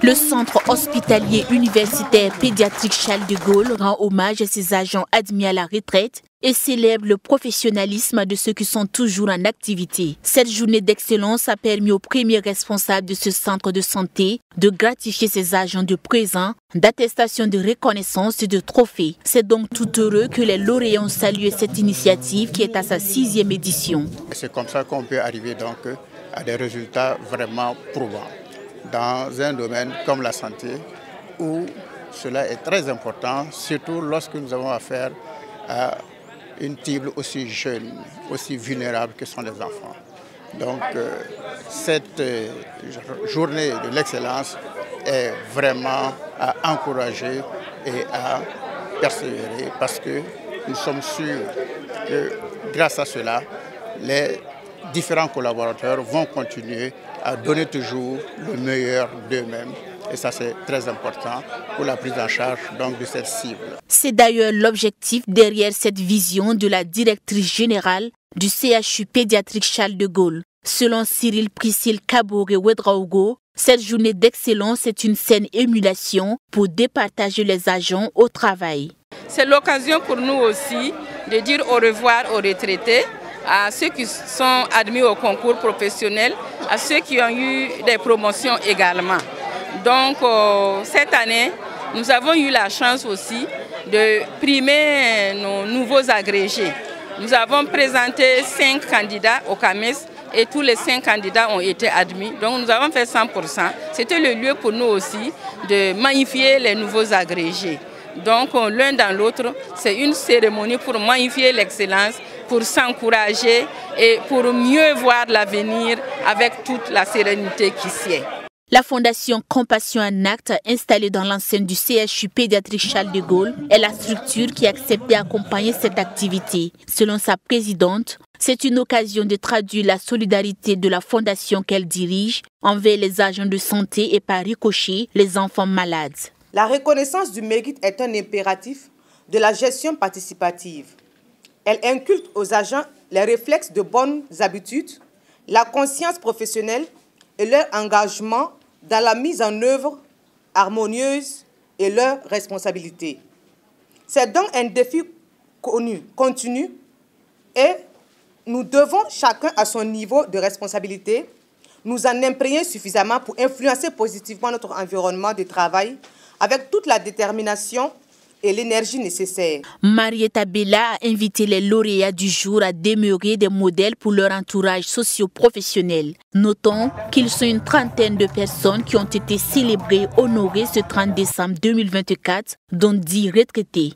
Le centre hospitalier universitaire pédiatrique Charles de Gaulle rend hommage à ses agents admis à la retraite et célèbre le professionnalisme de ceux qui sont toujours en activité. Cette journée d'excellence a permis aux premiers responsables de ce centre de santé de gratifier ses agents de présents, d'attestations de reconnaissance et de trophées. C'est donc tout heureux que les lauréats ont salué cette initiative qui est à sa 6e édition. C'est comme ça qu'on peut arriver donc à des résultats vraiment prouvants dans un domaine comme la santé où cela est très important, surtout lorsque nous avons affaire à une cible aussi jeune, aussi vulnérable que sont les enfants. Donc cette journée de l'excellence est vraiment à encourager et à persévérer parce que nous sommes sûrs que grâce à cela, les différents collaborateurs vont continuer à donner toujours le meilleur d'eux-mêmes. Et ça, c'est très important pour la prise en charge donc, de cette cible. C'est d'ailleurs l'objectif derrière cette vision de la directrice générale du CHU pédiatrique Charles de Gaulle. Selon Cyril Priscille Kaboré-Ouedraogo, cette journée d'excellence est une saine émulation pour départager les agents au travail. C'est l'occasion pour nous aussi de dire au revoir aux retraités, à ceux qui sont admis au concours professionnel, à ceux qui ont eu des promotions également. Donc cette année, nous avons eu la chance aussi de primer nos nouveaux agrégés. Nous avons présenté 5 candidats au CAMES et tous les 5 candidats ont été admis. Donc nous avons fait 100%. C'était le lieu pour nous aussi de magnifier les nouveaux agrégés. Donc l'un dans l'autre, c'est une cérémonie pour magnifier l'excellence, pour s'encourager et pour mieux voir l'avenir avec toute la sérénité qui sied. La fondation Compassion en Acte, installée dans l'enceinte du CHU pédiatrique Charles de Gaulle, est la structure qui a accepté d'accompagner cette activité. Selon sa présidente, c'est une occasion de traduire la solidarité de la fondation qu'elle dirige envers les agents de santé et par ricochet les enfants malades. La reconnaissance du mérite est un impératif de la gestion participative. Elle inculque aux agents les réflexes de bonnes habitudes, la conscience professionnelle et leur engagement dans la mise en œuvre harmonieuse et leurs responsabilités. C'est donc un défi continu et nous devons, chacun à son niveau de responsabilité, nous en imprégner suffisamment pour influencer positivement notre environnement de travail avec toute la détermination et l'énergie nécessaire. Marietta Bella a invité les lauréats du jour à demeurer des modèles pour leur entourage socio-professionnel. Notons qu'ils sont une trentaine de personnes qui ont été célébrées, honorées ce 30 décembre 2024, dont 10 retraités.